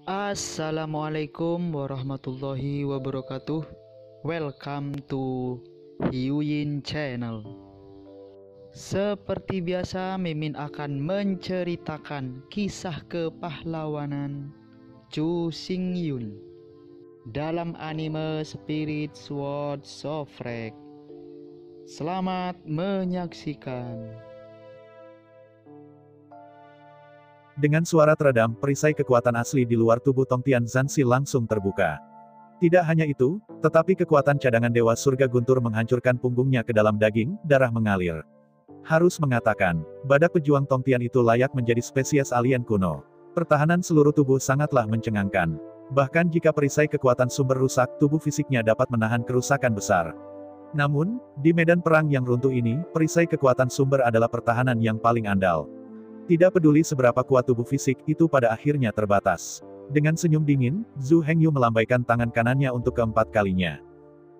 Assalamualaikum warahmatullahi wabarakatuh. Welcome to Hyuyin Channel. Seperti biasa, Mimin akan menceritakan kisah kepahlawanan Chu Xingyun dalam anime Spirit Sword Sofrek. Selamat menyaksikan. Dengan suara teredam, perisai kekuatan asli di luar tubuh Tongtian Zansi langsung terbuka. Tidak hanya itu, tetapi kekuatan cadangan Dewa Surga Guntur menghancurkan punggungnya ke dalam daging, darah mengalir. Harus mengatakan, badak pejuang Tongtian itu layak menjadi spesies alien kuno. Pertahanan seluruh tubuh sangatlah mencengangkan. Bahkan jika perisai kekuatan sumber rusak, tubuh fisiknya dapat menahan kerusakan besar. Namun, di medan perang yang runtuh ini, perisai kekuatan sumber adalah pertahanan yang paling andal. Tidak peduli seberapa kuat tubuh fisik, itu pada akhirnya terbatas. Dengan senyum dingin, Zhu Hengyu melambaikan tangan kanannya untuk keempat kalinya.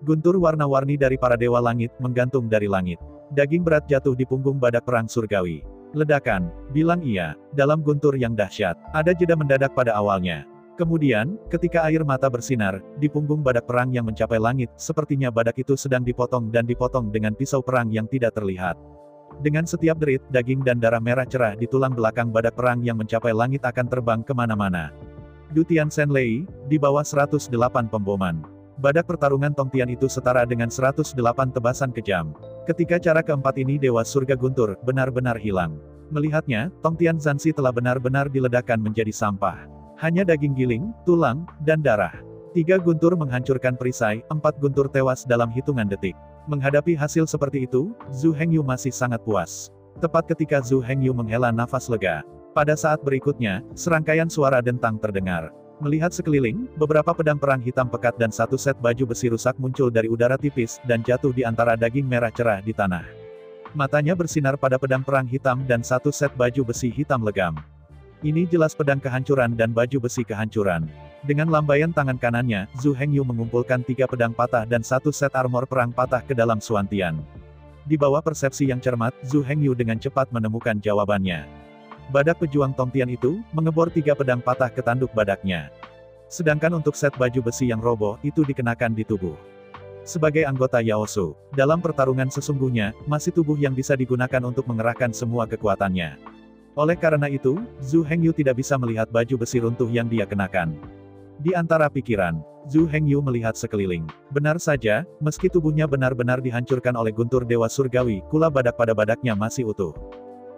Guntur warna-warni dari para dewa langit, menggantung dari langit. Daging berat jatuh di punggung badak perang surgawi. Ledakan, bilang ia, dalam guntur yang dahsyat. Ada jeda mendadak pada awalnya. Kemudian, ketika air mata bersinar, di punggung badak perang yang mencapai langit, sepertinya badak itu sedang dipotong dan dipotong dengan pisau perang yang tidak terlihat. Dengan setiap derit, daging dan darah merah cerah di tulang belakang badak perang yang mencapai langit akan terbang kemana-mana. Dutian Senlei, di bawah 108 pemboman. Badak pertarungan Tongtian itu setara dengan 108 tebasan kejam. Ketika cara keempat ini Dewa Surga Guntur, benar-benar hilang. Melihatnya, Tongtian Zansi telah benar-benar diledakkan menjadi sampah. Hanya daging giling, tulang, dan darah. 3 guntur menghancurkan perisai, 4 guntur tewas dalam hitungan detik. Menghadapi hasil seperti itu, Zhu Hengyu masih sangat puas. Tepat ketika Zhu Hengyu menghela nafas lega. Pada saat berikutnya, serangkaian suara dentang terdengar. Melihat sekeliling, beberapa pedang perang hitam pekat dan satu set baju besi rusak muncul dari udara tipis, dan jatuh di antara daging merah cerah di tanah. Matanya bersinar pada pedang perang hitam dan satu set baju besi hitam legam. Ini jelas pedang kehancuran dan baju besi kehancuran. Dengan lambaian tangan kanannya, Zhu Hengyu mengumpulkan 3 pedang patah dan 1 set armor perang patah ke dalam suantian. Di bawah persepsi yang cermat, Zhu Hengyu dengan cepat menemukan jawabannya. Badak pejuang Tongtian itu, mengebor 3 pedang patah ke tanduk badaknya. Sedangkan untuk set baju besi yang roboh, itu dikenakan di tubuh. Sebagai anggota Yaosu, dalam pertarungan sesungguhnya, masih tubuh yang bisa digunakan untuk mengerahkan semua kekuatannya. Oleh karena itu, Zhu Hengyu tidak bisa melihat baju besi runtuh yang dia kenakan. Di antara pikiran, Zhu Hengyu melihat sekeliling. Benar saja, meski tubuhnya benar-benar dihancurkan oleh guntur Dewa Surgawi, kula badak pada badaknya masih utuh.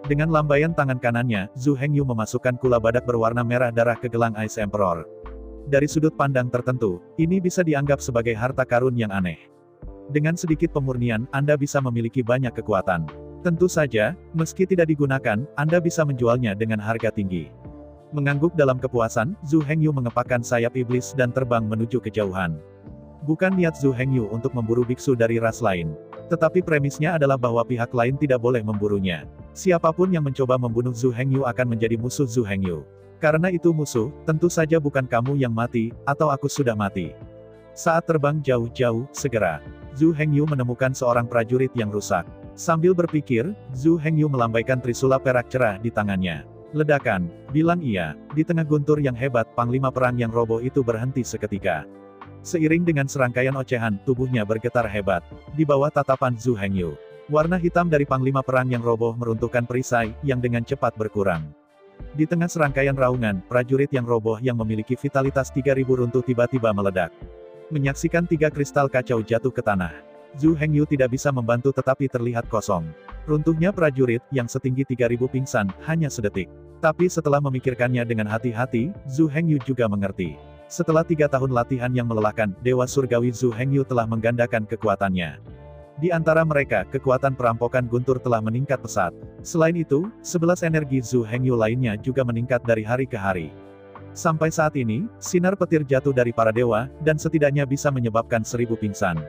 Dengan lambaian tangan kanannya, Zhu Hengyu memasukkan kula badak berwarna merah darah ke gelang Ice Emperor. Dari sudut pandang tertentu, ini bisa dianggap sebagai harta karun yang aneh. Dengan sedikit pemurnian, Anda bisa memiliki banyak kekuatan. Tentu saja, meski tidak digunakan, Anda bisa menjualnya dengan harga tinggi. Mengangguk dalam kepuasan, Zhu Hengyu mengepakkan sayap iblis dan terbang menuju kejauhan. Bukan niat Zhu Hengyu untuk memburu biksu dari ras lain. Tetapi premisnya adalah bahwa pihak lain tidak boleh memburunya. Siapapun yang mencoba membunuh Zhu Hengyu akan menjadi musuh Zhu Hengyu. Karena itu musuh, tentu saja bukan kamu yang mati, atau aku sudah mati. Saat terbang jauh-jauh, segera, Zhu Hengyu menemukan seorang prajurit yang rusak. Sambil berpikir, Zhu Hengyu melambaikan trisula perak cerah di tangannya. Ledakan, bilang ia, di tengah guntur yang hebat, panglima perang yang roboh itu berhenti seketika. Seiring dengan serangkaian ocehan, tubuhnya bergetar hebat. Di bawah tatapan Zhu Hengyu, warna hitam dari panglima perang yang roboh meruntuhkan perisai, yang dengan cepat berkurang. Di tengah serangkaian raungan, prajurit yang roboh yang memiliki vitalitas 3000 runtuh tiba-tiba meledak. Menyaksikan 3 kristal kacau jatuh ke tanah. Zhu Hengyu tidak bisa membantu tetapi terlihat kosong. Runtuhnya prajurit, yang setinggi 3000 pingsan, hanya sedetik. Tapi setelah memikirkannya dengan hati-hati, Zhu Hengyu juga mengerti. Setelah 3 tahun latihan yang melelahkan, Dewa Surgawi Zhu Hengyu telah menggandakan kekuatannya. Di antara mereka, kekuatan perampokan guntur telah meningkat pesat. Selain itu, 11 energi Zhu Hengyu lainnya juga meningkat dari hari ke hari. Sampai saat ini, sinar petir jatuh dari para dewa, dan setidaknya bisa menyebabkan 1000 pingsan.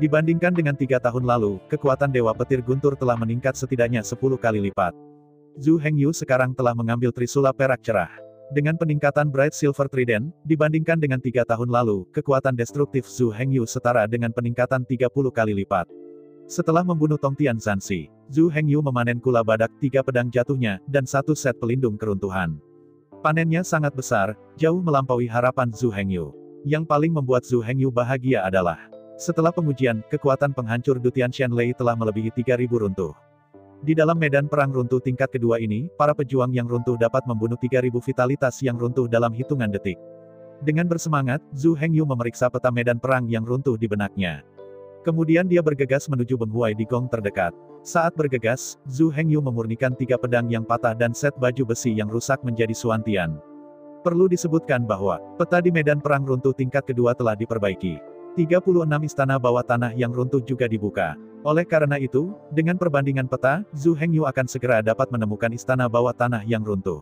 Dibandingkan dengan 3 tahun lalu, kekuatan Dewa Petir Guntur telah meningkat setidaknya 10 kali lipat. Zhu Hengyu sekarang telah mengambil trisula perak cerah. Dengan peningkatan Bright Silver Trident, dibandingkan dengan 3 tahun lalu, kekuatan destruktif Zhu Hengyu setara dengan peningkatan 30 kali lipat. Setelah membunuh Tongtian Zansi, Zhu Hengyu memanen kula badak, 3 pedang jatuhnya, dan 1 set pelindung keruntuhan. Panennya sangat besar, jauh melampaui harapan Zhu Hengyu. Yang paling membuat Zhu Hengyu bahagia adalah, setelah pengujian, kekuatan penghancur Dutian Shenlei telah melebihi 3.000 runtuh. Di dalam medan perang runtuh tingkat kedua ini, para pejuang yang runtuh dapat membunuh 3.000 vitalitas yang runtuh dalam hitungan detik. Dengan bersemangat, Zhu Hengyu memeriksa peta medan perang yang runtuh di benaknya. Kemudian dia bergegas menuju Beng Huai di gong terdekat. Saat bergegas, Zhu Hengyu memurnikan 3 pedang yang patah dan set baju besi yang rusak menjadi suantian. Perlu disebutkan bahwa, peta di medan perang runtuh tingkat kedua telah diperbaiki. 36 istana bawah tanah yang runtuh juga dibuka. Oleh karena itu, dengan perbandingan peta, Zhu Hengyu akan segera dapat menemukan istana bawah tanah yang runtuh.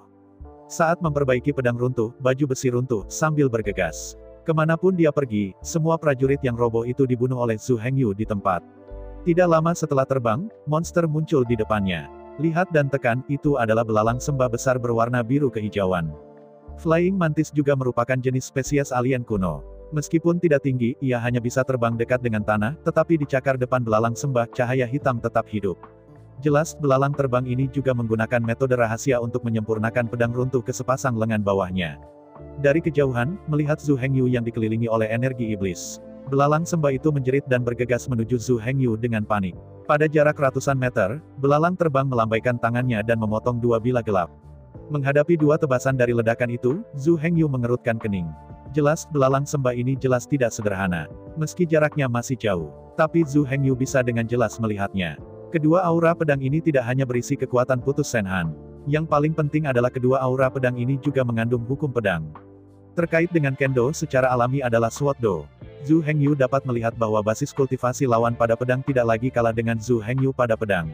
Saat memperbaiki pedang runtuh, baju besi runtuh, sambil bergegas. Kemanapun dia pergi, semua prajurit yang roboh itu dibunuh oleh Zhu Hengyu di tempat. Tidak lama setelah terbang, monster muncul di depannya. Lihat dan tekan, itu adalah belalang sembah besar berwarna biru kehijauan. Flying Mantis juga merupakan jenis spesies alien kuno. Meskipun tidak tinggi, ia hanya bisa terbang dekat dengan tanah, tetapi di cakar depan belalang sembah cahaya hitam tetap hidup. Jelas, belalang terbang ini juga menggunakan metode rahasia untuk menyempurnakan pedang runtuh ke sepasang lengan bawahnya. Dari kejauhan, melihat Zhu Hengyu yang dikelilingi oleh energi iblis. Belalang sembah itu menjerit dan bergegas menuju Zhu Hengyu dengan panik. Pada jarak ratusan meter, belalang terbang melambaikan tangannya dan memotong 2 bilah gelap. Menghadapi 2 tebasan dari ledakan itu, Zhu Hengyu mengerutkan kening. Jelas, belalang sembah ini jelas tidak sederhana. Meski jaraknya masih jauh, tapi Zhu Hengyu bisa dengan jelas melihatnya. Kedua aura pedang ini tidak hanya berisi kekuatan putus Senhan. Yang paling penting adalah kedua aura pedang ini juga mengandung hukum pedang. Terkait dengan Kendo secara alami adalah Sword Do. Zhu Hengyu dapat melihat bahwa basis kultivasi lawan pada pedang tidak lagi kalah dengan Zhu Hengyu pada pedang.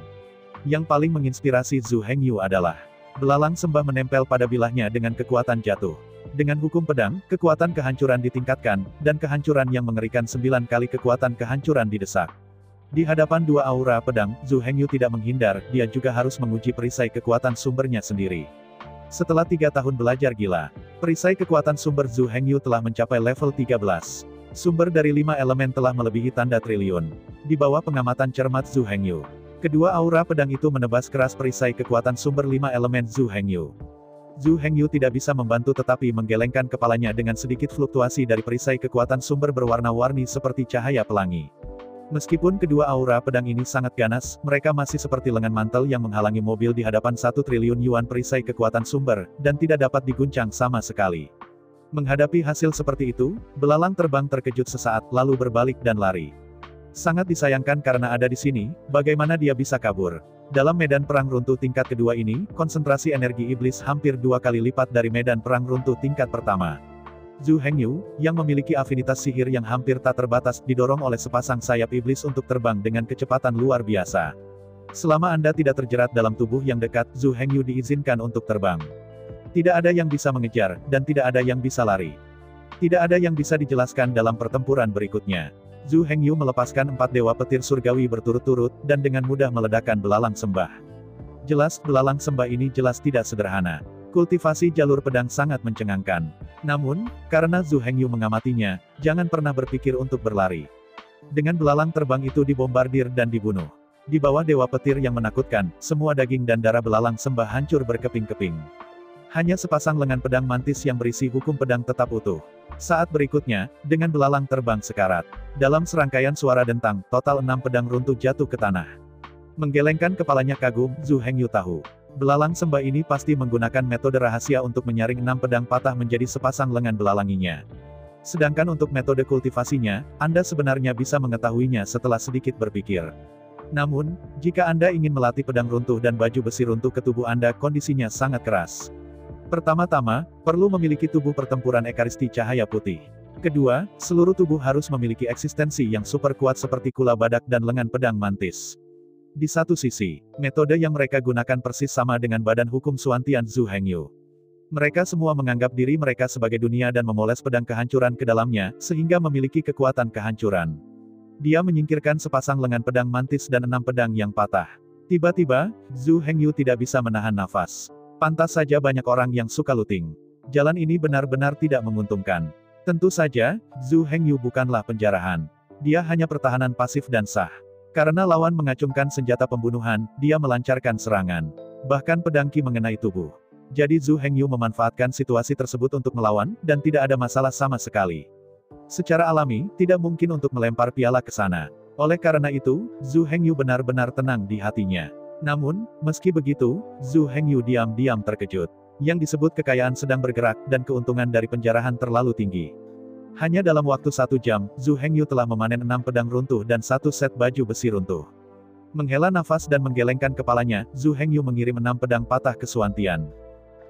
Yang paling menginspirasi Zhu Hengyu adalah, belalang sembah menempel pada bilahnya dengan kekuatan jatuh. Dengan hukum pedang, kekuatan kehancuran ditingkatkan, dan kehancuran yang mengerikan 9 kali kekuatan kehancuran didesak. Di hadapan 2 aura pedang, Zhu Hengyu tidak menghindar, dia juga harus menguji perisai kekuatan sumbernya sendiri. Setelah 3 tahun belajar gila, perisai kekuatan sumber Zhu Hengyu telah mencapai level 13. Sumber dari 5 elemen telah melebihi tanda triliun. Di bawah pengamatan cermat Zhu Hengyu, kedua aura pedang itu menebas keras perisai kekuatan sumber 5 elemen Zhu Hengyu. Zhu Hengyu tidak bisa membantu tetapi menggelengkan kepalanya dengan sedikit fluktuasi dari perisai kekuatan sumber berwarna-warni seperti cahaya pelangi. Meskipun kedua aura pedang ini sangat ganas, mereka masih seperti lengan mantel yang menghalangi mobil di hadapan 1 triliun yuan perisai kekuatan sumber, dan tidak dapat diguncang sama sekali. Menghadapi hasil seperti itu, belalang terbang terkejut sesaat, lalu berbalik dan lari. Sangat disayangkan karena ada di sini, bagaimana dia bisa kabur. Dalam medan perang runtuh tingkat kedua ini, konsentrasi energi iblis hampir 2 kali lipat dari medan perang runtuh tingkat pertama. Zhu Hengyu, yang memiliki afinitas sihir yang hampir tak terbatas, didorong oleh sepasang sayap iblis untuk terbang dengan kecepatan luar biasa. Selama Anda tidak terjerat dalam tubuh yang dekat, Zhu Hengyu diizinkan untuk terbang. Tidak ada yang bisa mengejar, dan tidak ada yang bisa lari. Tidak ada yang bisa dijelaskan dalam pertempuran berikutnya. Zhu Hengyu melepaskan 4 dewa petir surgawi berturut-turut, dan dengan mudah meledakkan belalang sembah. Jelas, belalang sembah ini jelas tidak sederhana. Kultivasi jalur pedang sangat mencengangkan. Namun, karena Zhu Hengyu mengamatinya, jangan pernah berpikir untuk berlari. Dengan belalang terbang itu dibombardir dan dibunuh. Di bawah dewa petir yang menakutkan, semua daging dan darah belalang sembah hancur berkeping-keping. Hanya sepasang lengan pedang mantis yang berisi hukum pedang tetap utuh. Saat berikutnya, dengan belalang terbang sekarat. Dalam serangkaian suara dentang, total 6 pedang runtuh jatuh ke tanah. Menggelengkan kepalanya kagum, Zhu Hengyu tahu. Belalang sembah ini pasti menggunakan metode rahasia untuk menyaring 6 pedang patah menjadi sepasang lengan belalanginya. Sedangkan untuk metode kultivasinya, Anda sebenarnya bisa mengetahuinya setelah sedikit berpikir. Namun, jika Anda ingin melatih pedang runtuh dan baju besi runtuh ke tubuh Anda, kondisinya sangat keras. Pertama-tama, perlu memiliki tubuh pertempuran ekaristi cahaya putih. Kedua, seluruh tubuh harus memiliki eksistensi yang super kuat seperti kula badak dan lengan pedang mantis. Di satu sisi, metode yang mereka gunakan persis sama dengan badan hukum Suantian Zhu Hengyu. Mereka semua menganggap diri mereka sebagai dunia dan memoles pedang kehancuran ke dalamnya, sehingga memiliki kekuatan kehancuran. Dia menyingkirkan sepasang lengan pedang mantis dan 6 pedang yang patah. Tiba-tiba, Zhu Hengyu tidak bisa menahan nafas. Pantas saja banyak orang yang suka looting. Jalan ini benar-benar tidak menguntungkan. Tentu saja, Zhu Hengyu bukanlah penjarahan. Dia hanya pertahanan pasif dan sah. Karena lawan mengacungkan senjata pembunuhan, dia melancarkan serangan. Bahkan pedang Qi mengenai tubuh Jadi Zhu Hengyu memanfaatkan situasi tersebut untuk melawan, dan tidak ada masalah sama sekali. Secara alami, tidak mungkin untuk melempar piala ke sana. Oleh karena itu, Zhu Hengyu benar-benar tenang di hatinya. Namun, meski begitu, Zhu Hengyu diam-diam terkejut. Yang disebut kekayaan sedang bergerak, dan keuntungan dari penjarahan terlalu tinggi. Hanya dalam waktu 1 jam, Zhu Hengyu telah memanen 6 pedang runtuh dan 1 set baju besi runtuh. Menghela nafas dan menggelengkan kepalanya, Zhu Hengyu mengirim 6 pedang patah ke Suantian.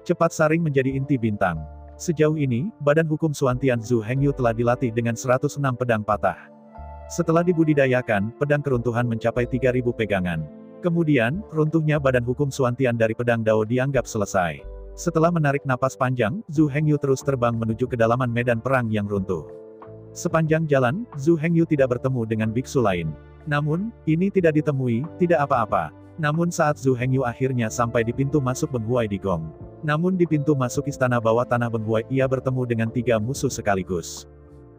Cepat saring menjadi inti bintang. Sejauh ini, Badan Hukum Suantian Zhu Hengyu telah dilatih dengan 106 pedang patah. Setelah dibudidayakan, pedang keruntuhan mencapai 3.000 pegangan. Kemudian, runtuhnya Badan Hukum Suantian dari pedang Dao dianggap selesai. Setelah menarik napas panjang, Zhu Hengyu terus terbang menuju kedalaman medan perang yang runtuh. Sepanjang jalan, Zhu Hengyu tidak bertemu dengan biksu lain. Namun, ini tidak ditemui, tidak apa-apa. Namun saat Zhu Hengyu akhirnya sampai di pintu masuk Benghuai di Gong. Namun di pintu masuk istana bawah tanah Benghuai ia bertemu dengan 3 musuh sekaligus.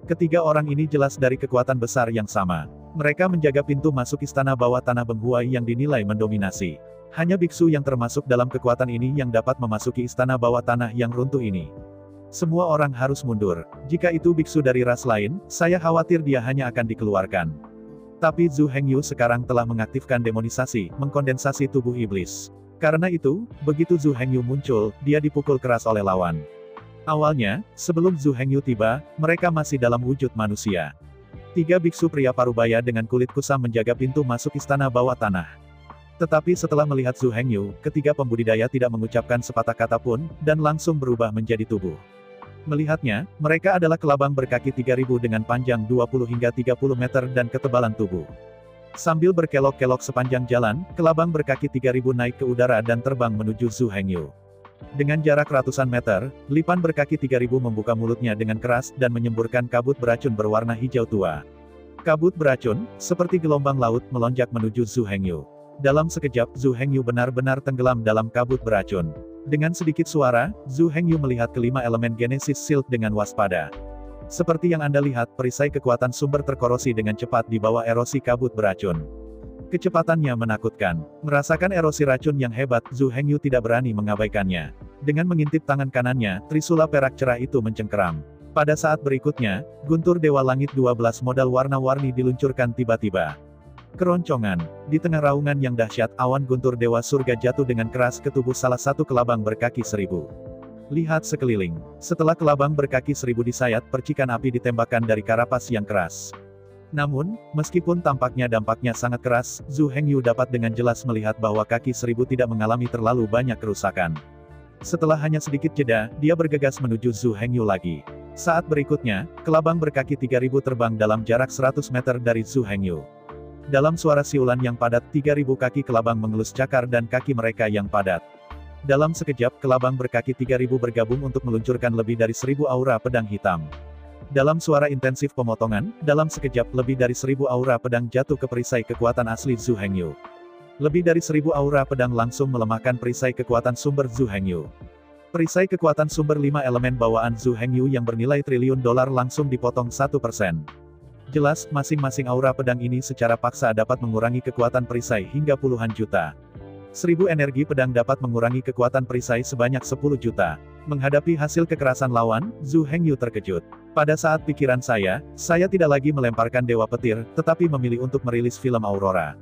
Ketiga orang ini jelas dari kekuatan besar yang sama. Mereka menjaga pintu masuk istana bawah tanah Benghuai yang dinilai mendominasi. Hanya biksu yang termasuk dalam kekuatan ini yang dapat memasuki istana bawah tanah yang runtuh ini. Semua orang harus mundur. Jika itu biksu dari ras lain, saya khawatir dia hanya akan dikeluarkan. Tapi Zhu Hengyu sekarang telah mengaktifkan demonisasi, mengkondensasi tubuh iblis. Karena itu, begitu Zhu Hengyu muncul, dia dipukul keras oleh lawan. Awalnya, sebelum Zhu Hengyu tiba, mereka masih dalam wujud manusia. 3 biksu pria parubaya dengan kulit kusam menjaga pintu masuk istana bawah tanah. Tetapi setelah melihat Zhu Hengyu, ketiga pembudidaya tidak mengucapkan sepatah kata pun, dan langsung berubah menjadi tubuh. Melihatnya, mereka adalah kelabang berkaki 3.000 dengan panjang 20 hingga 30 meter dan ketebalan tubuh. Sambil berkelok-kelok sepanjang jalan, kelabang berkaki 3.000 naik ke udara dan terbang menuju Zhu Hengyu. Dengan jarak ratusan meter, lipan berkaki 3.000 membuka mulutnya dengan keras dan menyemburkan kabut beracun berwarna hijau tua. Kabut beracun, seperti gelombang laut, melonjak menuju Zhu Hengyu. Dalam sekejap, Zhu Hengyu benar-benar tenggelam dalam kabut beracun. Dengan sedikit suara, Zhu Hengyu melihat kelima elemen Genesis Shield dengan waspada. Seperti yang Anda lihat, perisai kekuatan sumber terkorosi dengan cepat di bawah erosi kabut beracun. Kecepatannya menakutkan. Merasakan erosi racun yang hebat, Zhu Hengyu tidak berani mengabaikannya. Dengan mengintip tangan kanannya, trisula perak cerah itu mencengkeram. Pada saat berikutnya, guntur Dewa Langit 12 modal warna-warni diluncurkan tiba-tiba. Keroncongan. Di tengah raungan yang dahsyat, awan guntur Dewa Surga jatuh dengan keras ke tubuh salah satu kelabang berkaki 1000. Lihat sekeliling. Setelah kelabang berkaki 1000 disayat, percikan api ditembakkan dari karapas yang keras. Namun, meskipun tampaknya dampaknya sangat keras, Zhu Hengyu dapat dengan jelas melihat bahwa kaki 1000 tidak mengalami terlalu banyak kerusakan. Setelah hanya sedikit jeda, dia bergegas menuju Zhu Hengyu lagi. Saat berikutnya, kelabang berkaki 3000 terbang dalam jarak 100 meter dari Zhu Hengyu. Dalam suara siulan yang padat, 3000 kaki kelabang mengelus cakar dan kaki mereka yang padat. Dalam sekejap, kelabang berkaki 3000 bergabung untuk meluncurkan lebih dari 1000 aura pedang hitam. Dalam suara intensif pemotongan, dalam sekejap, lebih dari 1000 aura pedang jatuh ke perisai kekuatan asli Zhu Hengyu. Lebih dari 1000 aura pedang langsung melemahkan perisai kekuatan sumber Zhu Hengyu. Perisai kekuatan sumber 5 elemen bawaan Zhu Hengyu yang bernilai triliun dolar langsung dipotong 1%. Jelas, masing-masing aura pedang ini secara paksa dapat mengurangi kekuatan perisai hingga puluhan juta. 1000 energi pedang dapat mengurangi kekuatan perisai sebanyak 10 juta. Menghadapi hasil kekerasan lawan, Zhu Hengyu terkejut. Pada saat pikiran saya tidak lagi melemparkan Dewa Petir, tetapi memilih untuk merilis film Aurora.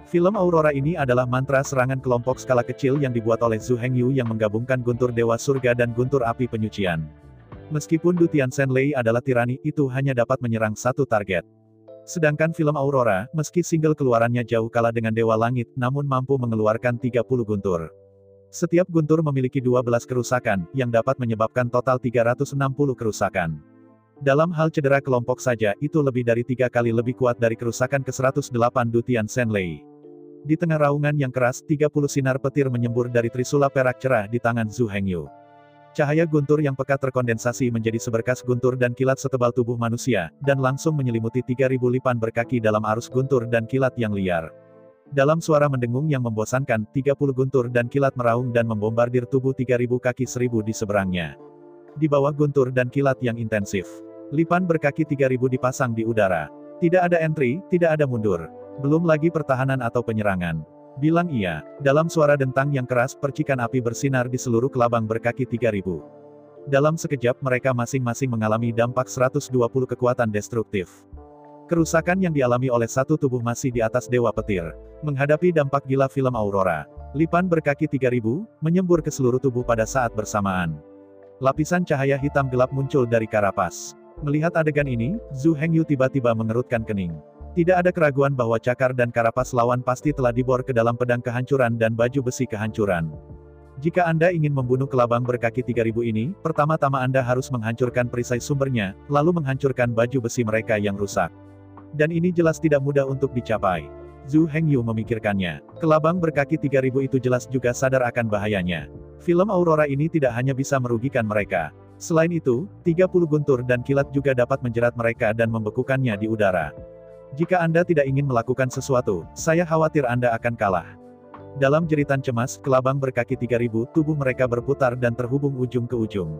Film Aurora ini adalah mantra serangan kelompok skala kecil yang dibuat oleh Zhu Hengyu yang menggabungkan guntur Dewa Surga dan guntur api penyucian. Meskipun Du Tianzhenlei adalah tirani, itu hanya dapat menyerang satu target. Sedangkan film Aurora, meski single keluarannya jauh kalah dengan Dewa Langit, namun mampu mengeluarkan 30 guntur. Setiap guntur memiliki 12 kerusakan, yang dapat menyebabkan total 360 kerusakan. Dalam hal cedera kelompok saja, itu lebih dari 3 kali lebih kuat dari kerusakan ke-108 Du Tianzhenlei. Di tengah raungan yang keras, 30 sinar petir menyembur dari trisula perak cerah di tangan Zhu Hengyu. Cahaya guntur yang pekat terkondensasi menjadi seberkas guntur dan kilat setebal tubuh manusia, dan langsung menyelimuti 3000 lipan berkaki dalam arus guntur dan kilat yang liar. Dalam suara mendengung yang membosankan, 30 guntur dan kilat meraung dan membombardir tubuh 3000 kaki 1000 di seberangnya. Di bawah guntur dan kilat yang intensif, lipan berkaki 3000 dipasang di udara. Tidak ada entry, tidak ada mundur. Belum lagi pertahanan atau penyerangan. Bilang ia. Dalam suara dentang yang keras, percikan api bersinar di seluruh kelabang berkaki 3000. Dalam sekejap mereka masing-masing mengalami dampak 120 kekuatan destruktif. Kerusakan yang dialami oleh satu tubuh masih di atas Dewa Petir. Menghadapi dampak gila film Aurora, Lipan berkaki 3000, menyembur ke seluruh tubuh pada saat bersamaan. Lapisan cahaya hitam gelap muncul dari karapas. Melihat adegan ini, Zhu Hengyu tiba-tiba mengerutkan kening. Tidak ada keraguan bahwa cakar dan karapas lawan pasti telah dibor ke dalam pedang kehancuran dan baju besi kehancuran. Jika Anda ingin membunuh kelabang berkaki 3000 ini, pertama-tama Anda harus menghancurkan perisai sumbernya, lalu menghancurkan baju besi mereka yang rusak. Dan ini jelas tidak mudah untuk dicapai. Zhu Hengyu memikirkannya. Kelabang berkaki 3000 itu jelas juga sadar akan bahayanya. Film Aurora ini tidak hanya bisa merugikan mereka. Selain itu, 30 guntur dan kilat juga dapat menjerat mereka dan membekukannya di udara. Jika Anda tidak ingin melakukan sesuatu, saya khawatir Anda akan kalah. Dalam jeritan cemas, kelabang berkaki 3000, tubuh mereka berputar dan terhubung ujung ke ujung.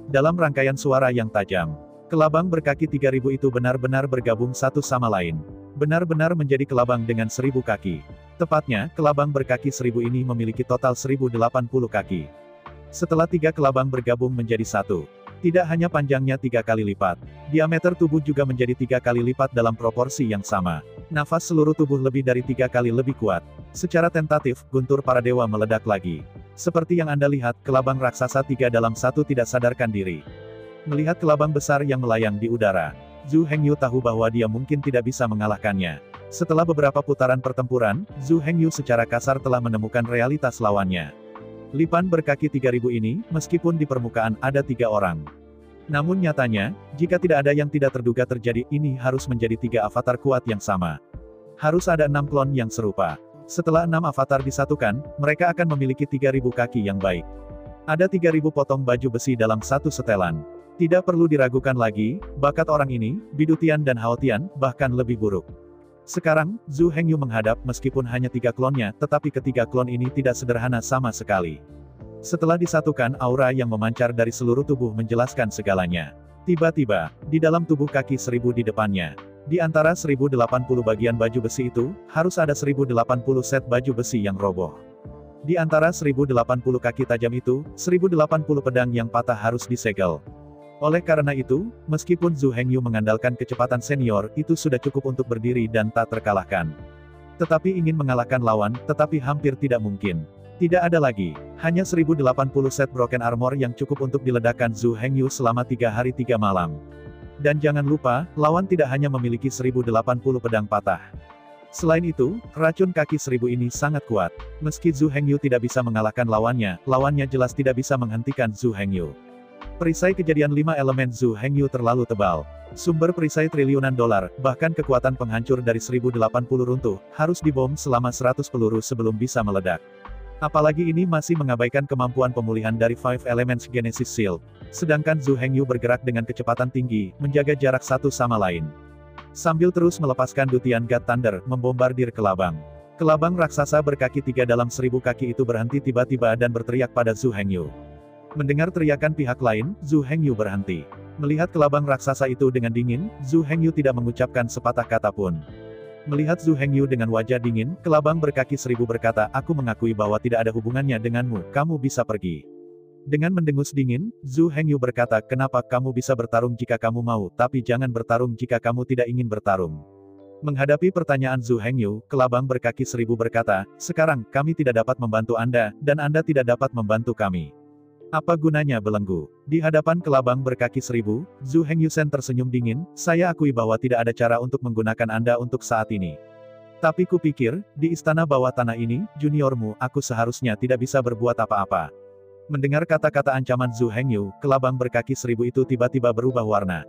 Dalam rangkaian suara yang tajam, kelabang berkaki 3000 itu benar-benar bergabung satu sama lain. Benar-benar menjadi kelabang dengan 1000 kaki. Tepatnya, kelabang berkaki 1000 ini memiliki total 1080 kaki. Setelah 3 kelabang bergabung menjadi satu. Tidak hanya panjangnya 3 kali lipat, diameter tubuh juga menjadi 3 kali lipat dalam proporsi yang sama. Nafas seluruh tubuh lebih dari 3 kali lebih kuat. Secara tentatif, guntur para dewa meledak lagi. Seperti yang Anda lihat, kelabang raksasa 3 dalam 1 tidak sadarkan diri. Melihat kelabang besar yang melayang di udara, Zhu Hengyu tahu bahwa dia mungkin tidak bisa mengalahkannya. Setelah beberapa putaran pertempuran, Zhu Hengyu secara kasar telah menemukan realitas lawannya. Lipan berkaki 3000 ini, meskipun di permukaan ada 3 orang. Namun nyatanya, jika tidak ada yang tidak terduga terjadi, ini harus menjadi 3 avatar kuat yang sama. Harus ada 6 klon yang serupa. Setelah 6 avatar disatukan, mereka akan memiliki 3000 kaki yang baik. Ada 3000 potong baju besi dalam satu setelan. Tidak perlu diragukan lagi, bakat orang ini, Bidutian dan Haotian, bahkan lebih buruk. Sekarang, Zhu Hengyu menghadap meskipun hanya 3 klonnya, tetapi ketiga klon ini tidak sederhana sama sekali. Setelah disatukan, aura yang memancar dari seluruh tubuh menjelaskan segalanya. Tiba-tiba, di dalam tubuh kaki 1000 di depannya. Di antara 1080 bagian baju besi itu, harus ada 1080 set baju besi yang roboh. Di antara 1080 kaki tajam itu, 1080 pedang yang patah harus disegel. Oleh karena itu, meskipun Zhu Hengyu mengandalkan kecepatan senior, itu sudah cukup untuk berdiri dan tak terkalahkan. Tetapi ingin mengalahkan lawan, tetapi hampir tidak mungkin. Tidak ada lagi, hanya 1080 set broken armor yang cukup untuk diledakkan Zhu Hengyu selama 3 hari 3 malam. Dan jangan lupa, lawan tidak hanya memiliki 1080 pedang patah. Selain itu, racun kaki 1000 ini sangat kuat. Meski Zhu Hengyu tidak bisa mengalahkan lawannya jelas tidak bisa menghentikan Zhu Hengyu. Perisai kejadian 5 elemen Zhu Hengyu terlalu tebal. Sumber perisai triliunan dolar, bahkan kekuatan penghancur dari 1080 runtuh, harus dibom selama 100 peluru sebelum bisa meledak. Apalagi ini masih mengabaikan kemampuan pemulihan dari 5 Elements Genesis Shield. Sedangkan Zhu Hengyu bergerak dengan kecepatan tinggi, menjaga jarak satu sama lain. Sambil terus melepaskan Dutian God Thunder, membombardir kelabang. Kelabang raksasa berkaki 3 dalam 1000 kaki itu berhenti tiba-tiba dan berteriak pada Zhu Hengyu. Mendengar teriakan pihak lain, Zhu Hengyu berhenti. Melihat kelabang raksasa itu dengan dingin, Zhu Hengyu tidak mengucapkan sepatah kata pun. Melihat Zhu Hengyu dengan wajah dingin, kelabang berkaki 1000 berkata, "Aku mengakui bahwa tidak ada hubungannya denganmu, kamu bisa pergi." Dengan mendengus dingin, Zhu Hengyu berkata, "Kenapa kamu bisa bertarung jika kamu mau, tapi jangan bertarung jika kamu tidak ingin bertarung?" Menghadapi pertanyaan Zhu Hengyu, kelabang berkaki 1000 berkata, "Sekarang, kami tidak dapat membantu Anda, dan Anda tidak dapat membantu kami. Apa gunanya belenggu?" Di hadapan kelabang berkaki 1000, Zhu Hengyu tersenyum dingin, "Saya akui bahwa tidak ada cara untuk menggunakan Anda untuk saat ini. Tapi kupikir, di istana bawah tanah ini, juniormu, aku seharusnya tidak bisa berbuat apa-apa." Mendengar kata-kata ancaman Zhu Hengyu, kelabang berkaki 1000 itu tiba-tiba berubah warna.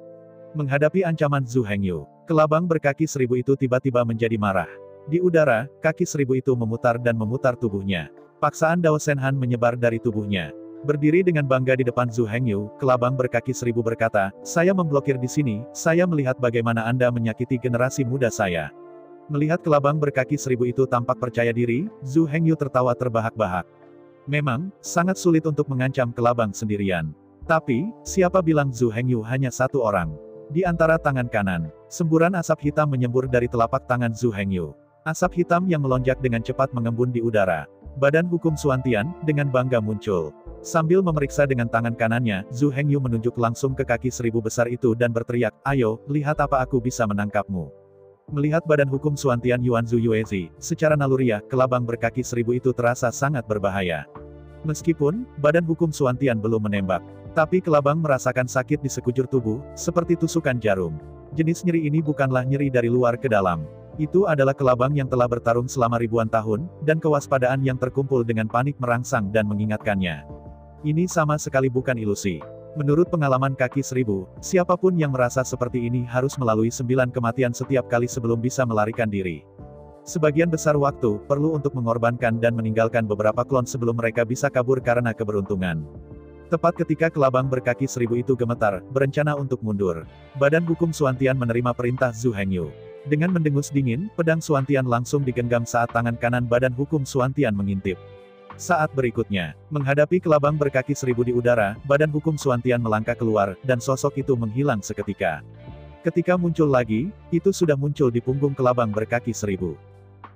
Menghadapi ancaman Zhu Hengyu, kelabang berkaki 1000 itu tiba-tiba menjadi marah. Di udara, kaki 1000 itu memutar dan memutar tubuhnya. Paksaan Dao Shenhan menyebar dari tubuhnya. Berdiri dengan bangga di depan Zhu Hengyu, kelabang berkaki 1000 berkata, "Saya memblokir di sini, saya melihat bagaimana Anda menyakiti generasi muda saya." Melihat kelabang berkaki 1000 itu tampak percaya diri, Zhu Hengyu tertawa terbahak-bahak. Memang, sangat sulit untuk mengancam kelabang sendirian. Tapi, siapa bilang Zhu Hengyu hanya satu orang? Di antara tangan kanan, semburan asap hitam menyembur dari telapak tangan Zhu Hengyu. Asap hitam yang melonjak dengan cepat mengembun di udara. Badan hukum Suantian, dengan bangga muncul. Sambil memeriksa dengan tangan kanannya, Zhu Hengyu menunjuk langsung ke kaki 1000 besar itu dan berteriak, "Ayo, lihat apa aku bisa menangkapmu." Melihat badan hukum Suantian Yuan Zhu Yuezi, secara naluriah, kelabang berkaki 1000 itu terasa sangat berbahaya. Meskipun, badan hukum Suantian belum menembak, tapi kelabang merasakan sakit di sekujur tubuh, seperti tusukan jarum. Jenis nyeri ini bukanlah nyeri dari luar ke dalam. Itu adalah kelabang yang telah bertarung selama ribuan tahun, dan kewaspadaan yang terkumpul dengan panik merangsang dan mengingatkannya. Ini sama sekali bukan ilusi. Menurut pengalaman kaki 1000, siapapun yang merasa seperti ini harus melalui 9 kematian setiap kali sebelum bisa melarikan diri. Sebagian besar waktu, perlu untuk mengorbankan dan meninggalkan beberapa klon sebelum mereka bisa kabur karena keberuntungan. Tepat ketika kelabang berkaki 1000 itu gemetar, berencana untuk mundur. Badan hukum Suantian menerima perintah Zhu Hengyu. Dengan mendengus dingin, pedang Suantian langsung digenggam saat tangan kanan badan hukum Suantian mengintip. Saat berikutnya, menghadapi kelabang berkaki 1000 di udara, badan hukum Suantian melangkah keluar, dan sosok itu menghilang seketika. Ketika muncul lagi, itu sudah muncul di punggung kelabang berkaki 1000.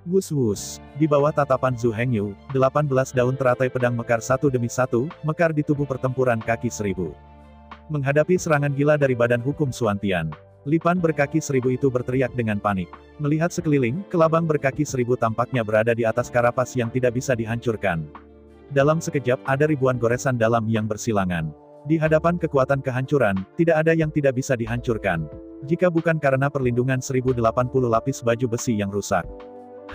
Wus-wus, di bawah tatapan Zhu Hengyu, 18 daun teratai pedang mekar satu demi satu, mekar di tubuh pertempuran kaki 1000. Menghadapi serangan gila dari badan hukum Suantian, Lipan berkaki 1000 itu berteriak dengan panik. Melihat sekeliling, kelabang berkaki 1000 tampaknya berada di atas karapas yang tidak bisa dihancurkan. Dalam sekejap, ada ribuan goresan dalam yang bersilangan. Di hadapan kekuatan kehancuran, tidak ada yang tidak bisa dihancurkan. Jika bukan karena perlindungan 1080 lapis baju besi yang rusak.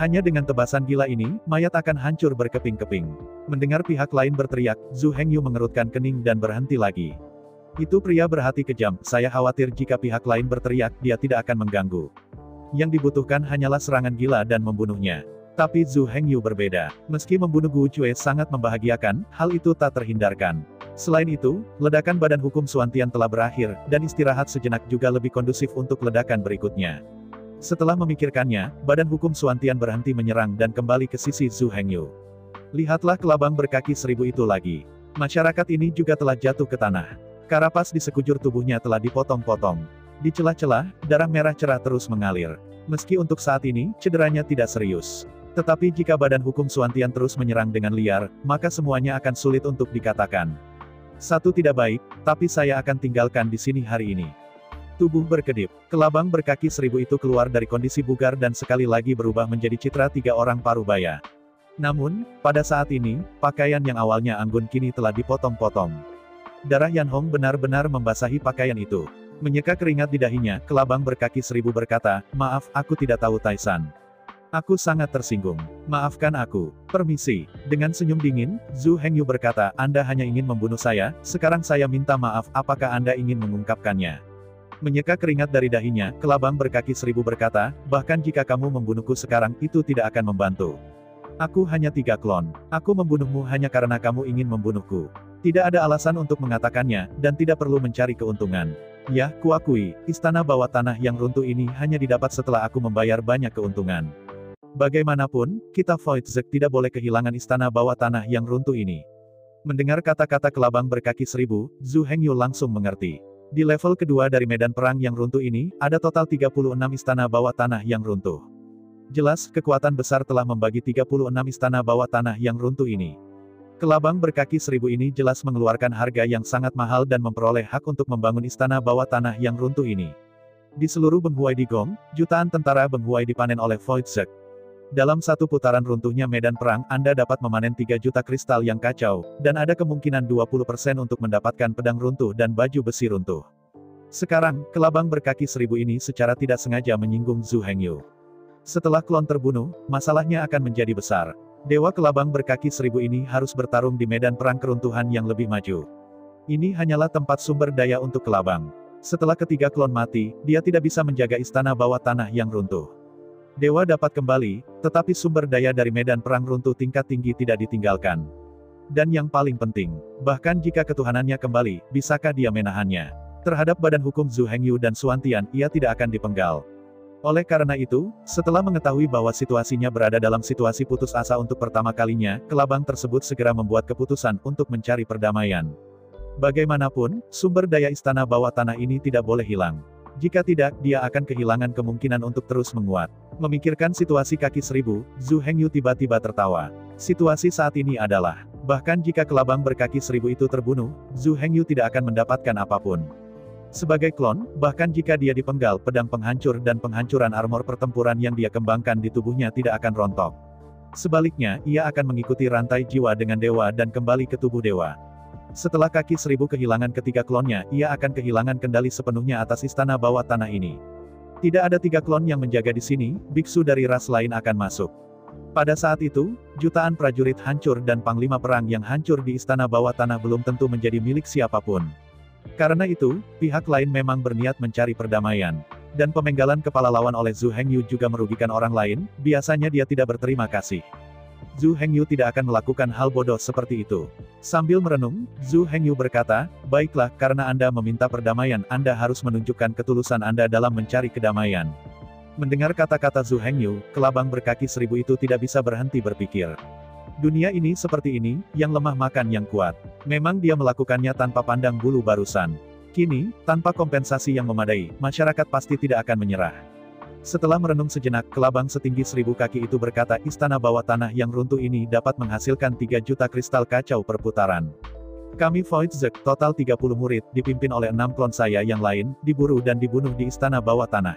Hanya dengan tebasan gila ini, mayat akan hancur berkeping-keping. Mendengar pihak lain berteriak, Zhu Hengyu mengerutkan kening dan berhenti lagi. Itu pria berhati kejam, saya khawatir jika pihak lain berteriak, dia tidak akan mengganggu. Yang dibutuhkan hanyalah serangan gila dan membunuhnya. Tapi Zhu Hengyu berbeda. Meski membunuh Gu Cue sangat membahagiakan, hal itu tak terhindarkan. Selain itu, ledakan badan hukum Suantian telah berakhir, dan istirahat sejenak juga lebih kondusif untuk ledakan berikutnya. Setelah memikirkannya, badan hukum Suantian berhenti menyerang dan kembali ke sisi Zhu Hengyu. Lihatlah kelabang berkaki 1000 itu lagi. Masyarakat ini juga telah jatuh ke tanah. Karapas di sekujur tubuhnya telah dipotong-potong. Di celah-celah, darah merah cerah terus mengalir. Meski untuk saat ini, cederanya tidak serius. Tetapi jika badan hukum Suantian terus menyerang dengan liar, maka semuanya akan sulit untuk dikatakan. Satu tidak baik, tapi saya akan tinggalkan di sini hari ini. Tubuh berkedip. Kelabang berkaki 1000 itu keluar dari kondisi bugar dan sekali lagi berubah menjadi citra 3 orang parubaya. Namun, pada saat ini, pakaian yang awalnya anggun kini telah dipotong-potong. Darah Yan Hong benar-benar membasahi pakaian itu. Menyeka keringat di dahinya, kelabang berkaki 1000 berkata, "Maaf, aku tidak tahu Taisan. Aku sangat tersinggung. Maafkan aku. Permisi." Dengan senyum dingin, Zhu Hengyu berkata, "Anda hanya ingin membunuh saya, sekarang saya minta maaf, apakah Anda ingin mengungkapkannya?" Menyeka keringat dari dahinya, kelabang berkaki 1000 berkata, "Bahkan jika kamu membunuhku sekarang, itu tidak akan membantu. Aku hanya 3 klon. Aku membunuhmu hanya karena kamu ingin membunuhku. Tidak ada alasan untuk mengatakannya, dan tidak perlu mencari keuntungan. Ya, kuakui, istana bawah tanah yang runtuh ini hanya didapat setelah aku membayar banyak keuntungan. Bagaimanapun, kita Void Zek tidak boleh kehilangan istana bawah tanah yang runtuh ini." Mendengar kata-kata kelabang berkaki 1000, Zhu Hengyu langsung mengerti. Di level kedua dari medan perang yang runtuh ini, ada total 36 istana bawah tanah yang runtuh. Jelas, kekuatan besar telah membagi 36 istana bawah tanah yang runtuh ini. Kelabang berkaki 1000 ini jelas mengeluarkan harga yang sangat mahal dan memperoleh hak untuk membangun istana bawah tanah yang runtuh ini. Di seluruh Benghuai Digong, jutaan tentara Benghuai dipanen oleh Void Zek. Dalam satu putaran runtuhnya medan perang, Anda dapat memanen 3 juta kristal yang kacau, dan ada kemungkinan 20% untuk mendapatkan pedang runtuh dan baju besi runtuh. Sekarang, kelabang berkaki 1000 ini secara tidak sengaja menyinggung Zhu Hengyu. Setelah klon terbunuh, masalahnya akan menjadi besar. Dewa kelabang berkaki 1000 ini harus bertarung di medan perang keruntuhan yang lebih maju. Ini hanyalah tempat sumber daya untuk kelabang. Setelah ketiga klon mati, dia tidak bisa menjaga istana bawah tanah yang runtuh. Dewa dapat kembali, tetapi sumber daya dari medan perang runtuh tingkat tinggi tidak ditinggalkan. Dan yang paling penting, bahkan jika ketuhanannya kembali, bisakah dia menahannya? Terhadap badan hukum Zhu Hengyu dan Suantian, ia tidak akan dipenggal. Oleh karena itu, setelah mengetahui bahwa situasinya berada dalam situasi putus asa untuk pertama kalinya, kelabang tersebut segera membuat keputusan untuk mencari perdamaian. Bagaimanapun, sumber daya istana bawah tanah ini tidak boleh hilang. Jika tidak, dia akan kehilangan kemungkinan untuk terus menguat. Memikirkan situasi kaki seribu, Zhu Hengyu tiba-tiba tertawa. Situasi saat ini adalah, bahkan jika kelabang berkaki seribu itu terbunuh, Zhu Hengyu tidak akan mendapatkan apapun. Sebagai klon, bahkan jika dia dipenggal pedang penghancur dan penghancuran armor pertempuran yang dia kembangkan di tubuhnya tidak akan rontok. Sebaliknya, ia akan mengikuti rantai jiwa dengan dewa dan kembali ke tubuh dewa. Setelah kaki seribu kehilangan ketiga klonnya, ia akan kehilangan kendali sepenuhnya atas istana bawah tanah ini. Tidak ada 3 klon yang menjaga di sini, biksu dari ras lain akan masuk. Pada saat itu, jutaan prajurit hancur dan panglima perang yang hancur di istana bawah tanah belum tentu menjadi milik siapapun. Karena itu, pihak lain memang berniat mencari perdamaian. Dan pemenggalan kepala lawan oleh Zhu Hengyu juga merugikan orang lain, biasanya dia tidak berterima kasih. Zhu Hengyu tidak akan melakukan hal bodoh seperti itu. Sambil merenung, Zhu Hengyu berkata, baiklah, karena Anda meminta perdamaian, Anda harus menunjukkan ketulusan Anda dalam mencari kedamaian. Mendengar kata-kata Zhu Hengyu, kelabang berkaki seribu itu tidak bisa berhenti berpikir. Dunia ini seperti ini, yang lemah makan yang kuat. Memang dia melakukannya tanpa pandang bulu barusan. Kini, tanpa kompensasi yang memadai, masyarakat pasti tidak akan menyerah. Setelah merenung sejenak, kelabang setinggi 1000 kaki itu berkata, istana bawah tanah yang runtuh ini dapat menghasilkan 3 juta kristal kacau per putaran. Kami Voidzek, total 30 murid, dipimpin oleh 6 klon saya yang lain, diburu dan dibunuh di istana bawah tanah.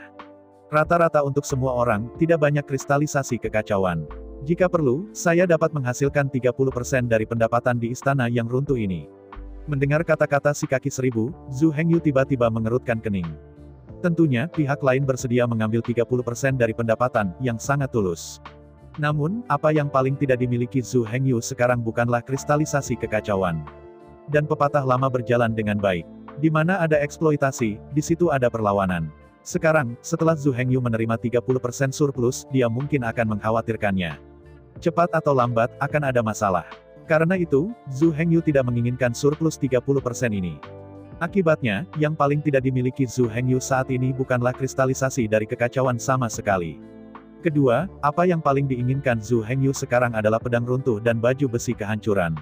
Rata-rata untuk semua orang, tidak banyak kristalisasi kekacauan. Jika perlu, saya dapat menghasilkan 30% dari pendapatan di istana yang runtuh ini. Mendengar kata-kata si kaki seribu, Zhu Hengyu tiba-tiba mengerutkan kening. Tentunya, pihak lain bersedia mengambil 30% dari pendapatan, yang sangat tulus. Namun, apa yang paling tidak dimiliki Zhu Hengyu sekarang bukanlah kristalisasi kekacauan. Dan pepatah lama berjalan dengan baik. Di mana ada eksploitasi, di situ ada perlawanan. Sekarang, setelah Zhu Hengyu menerima 30% surplus, dia mungkin akan mengkhawatirkannya. Cepat atau lambat, akan ada masalah. Karena itu, Zhu Hengyu tidak menginginkan surplus 30% ini. Akibatnya, yang paling tidak dimiliki Zhu Hengyu saat ini bukanlah kristalisasi dari kekacauan sama sekali. Kedua, apa yang paling diinginkan Zhu Hengyu sekarang adalah pedang runtuh dan baju besi kehancuran.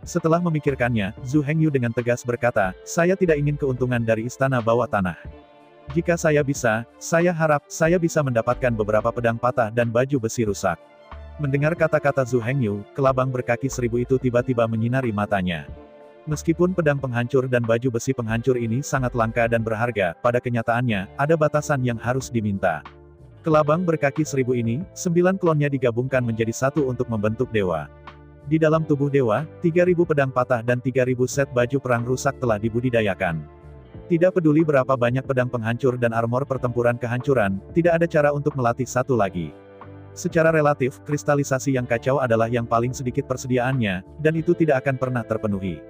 Setelah memikirkannya, Zhu Hengyu dengan tegas berkata, saya tidak ingin keuntungan dari istana bawah tanah. Jika saya bisa, saya harap, saya bisa mendapatkan beberapa pedang patah dan baju besi rusak. Mendengar kata-kata Zhu Hengyu, kelabang berkaki seribu itu tiba-tiba menyinari matanya. Meskipun pedang penghancur dan baju besi penghancur ini sangat langka dan berharga, pada kenyataannya, ada batasan yang harus diminta. Kelabang berkaki seribu ini, 9 klonnya digabungkan menjadi satu untuk membentuk dewa. Di dalam tubuh dewa, 3000 pedang patah dan 3000 set baju perang rusak telah dibudidayakan. Tidak peduli berapa banyak pedang penghancur dan armor pertempuran kehancuran, tidak ada cara untuk melatih satu lagi. Secara relatif, kristalisasi yang kacau adalah yang paling sedikit persediaannya, dan itu tidak akan pernah terpenuhi.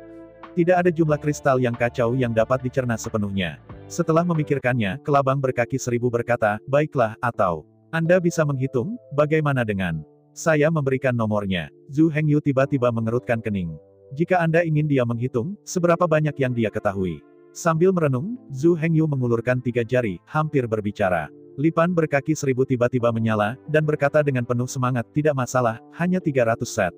Tidak ada jumlah kristal yang kacau yang dapat dicerna sepenuhnya. Setelah memikirkannya, kelabang berkaki seribu berkata, baiklah, atau Anda bisa menghitung, bagaimana dengan saya memberikan nomornya. Zhu Hengyu tiba-tiba mengerutkan kening. Jika Anda ingin dia menghitung, seberapa banyak yang dia ketahui. Sambil merenung, Zhu Hengyu mengulurkan 3 jari, hampir berbicara. Lipan berkaki seribu tiba-tiba menyala, dan berkata dengan penuh semangat, tidak masalah, hanya 300 set.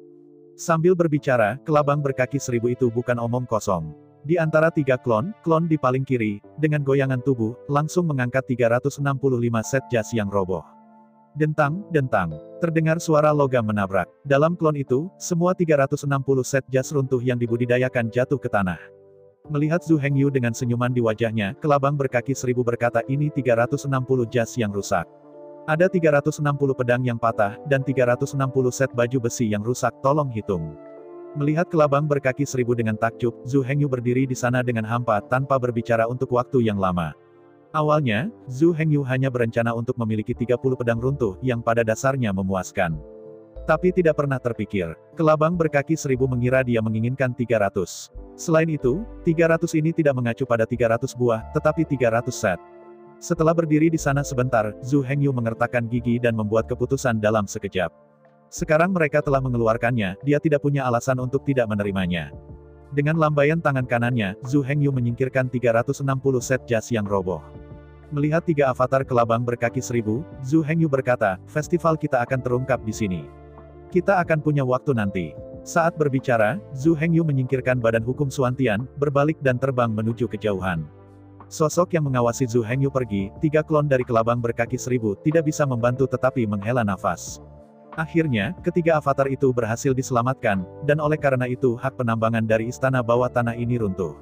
Sambil berbicara, kelabang berkaki seribu itu bukan omong kosong. Di antara 3 klon di paling kiri, dengan goyangan tubuh, langsung mengangkat 365 set jas yang roboh. Dentang, dentang. Terdengar suara logam menabrak. Dalam klon itu, semua 360 set jas runtuh yang dibudidayakan jatuh ke tanah. Melihat Zhu Hengyu dengan senyuman di wajahnya, kelabang berkaki seribu berkata, ini 360 jas yang rusak. Ada 360 pedang yang patah, dan 360 set baju besi yang rusak, tolong hitung. Melihat kelabang berkaki seribu dengan takjub, Zhu Hengyu berdiri di sana dengan hampa, tanpa berbicara untuk waktu yang lama. Awalnya, Zhu Hengyu hanya berencana untuk memiliki 30 pedang runtuh, yang pada dasarnya memuaskan. Tapi tidak pernah terpikir, kelabang berkaki seribu mengira dia menginginkan 300. Selain itu, 300 ini tidak mengacu pada 300 buah, tetapi 300 set. Setelah berdiri di sana sebentar, Zhu Hengyu mengertakkan gigi dan membuat keputusan dalam sekejap. Sekarang mereka telah mengeluarkannya, dia tidak punya alasan untuk tidak menerimanya. Dengan lambaian tangan kanannya, Zhu Hengyu menyingkirkan 360 set jas yang roboh. Melihat 3 avatar kelabang berkaki seribu, Zhu Hengyu berkata, festival kita akan terungkap di sini. Kita akan punya waktu nanti. Saat berbicara, Zhu Hengyu menyingkirkan badan hukum Suantian, berbalik dan terbang menuju kejauhan. Sosok yang mengawasi Zhu Hengyu pergi, 3 klon dari kelabang berkaki 1000 tidak bisa membantu tetapi menghela nafas. Akhirnya, ketiga avatar itu berhasil diselamatkan, dan oleh karena itu hak penambangan dari istana bawah tanah ini runtuh.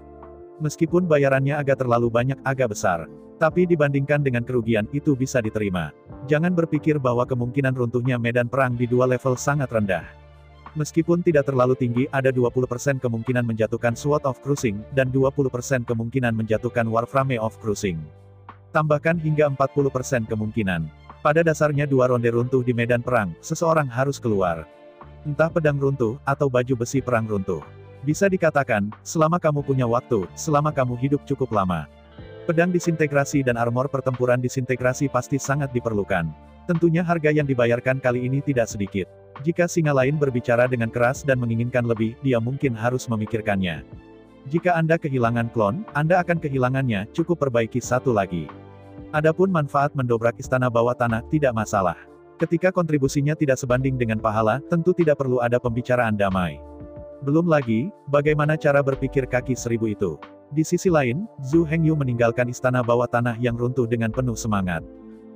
Meskipun bayarannya agak terlalu banyak, agak besar. Tapi dibandingkan dengan kerugian, itu bisa diterima. Jangan berpikir bahwa kemungkinan runtuhnya medan perang di 2 level sangat rendah. Meskipun tidak terlalu tinggi, ada 20% kemungkinan menjatuhkan Sword of Cruising, dan 20% kemungkinan menjatuhkan Warframe of Cruising. Tambahkan hingga 40% kemungkinan. Pada dasarnya 2 ronde runtuh di medan perang, seseorang harus keluar. Entah pedang runtuh, atau baju besi perang runtuh. Bisa dikatakan, selama kamu punya waktu, selama kamu hidup cukup lama. Pedang disintegrasi dan armor pertempuran disintegrasi pasti sangat diperlukan. Tentunya harga yang dibayarkan kali ini tidak sedikit. Jika singa lain berbicara dengan keras dan menginginkan lebih, dia mungkin harus memikirkannya. Jika Anda kehilangan klon, Anda akan kehilangannya, cukup perbaiki satu lagi. Adapun manfaat mendobrak istana bawah tanah, tidak masalah. Ketika kontribusinya tidak sebanding dengan pahala, tentu tidak perlu ada pembicaraan damai. Belum lagi, bagaimana cara berpikir kaki 1000 itu. Di sisi lain, Zhu Hengyu meninggalkan istana bawah tanah yang runtuh dengan penuh semangat.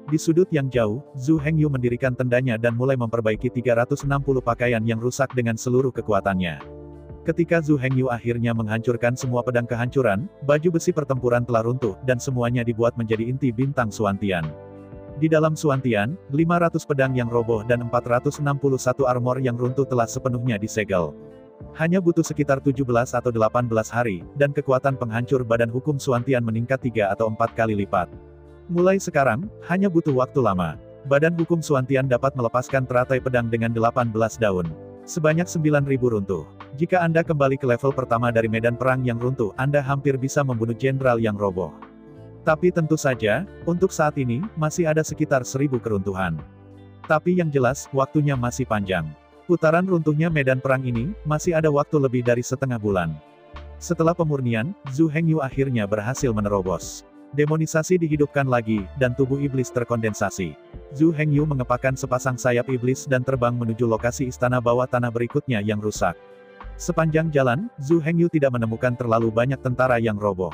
Di sudut yang jauh, Zhu Hengyu mendirikan tendanya dan mulai memperbaiki 360 pakaian yang rusak dengan seluruh kekuatannya. Ketika Zhu Hengyu akhirnya menghancurkan semua pedang kehancuran, baju besi pertempuran telah runtuh, dan semuanya dibuat menjadi inti bintang Suantian. Di dalam Suantian, 500 pedang yang roboh dan 461 armor yang runtuh telah sepenuhnya disegel. Hanya butuh sekitar 17 atau 18 hari, dan kekuatan penghancur badan hukum Suantian meningkat 3 atau 4 kali lipat. Mulai sekarang, hanya butuh waktu lama. Badan hukum Suantian dapat melepaskan teratai pedang dengan 18 daun. Sebanyak 9.000 runtuh. Jika Anda kembali ke level pertama dari medan perang yang runtuh, Anda hampir bisa membunuh jenderal yang roboh. Tapi tentu saja, untuk saat ini, masih ada sekitar 1000 keruntuhan. Tapi yang jelas, waktunya masih panjang. Putaran runtuhnya medan perang ini, masih ada waktu lebih dari setengah bulan. Setelah pemurnian, Zhu Hengyu akhirnya berhasil menerobos. Demonisasi dihidupkan lagi, dan tubuh iblis terkondensasi. Zhu Hengyu mengepakkan sepasang sayap iblis dan terbang menuju lokasi istana bawah tanah berikutnya yang rusak. Sepanjang jalan, Zhu Hengyu tidak menemukan terlalu banyak tentara yang roboh.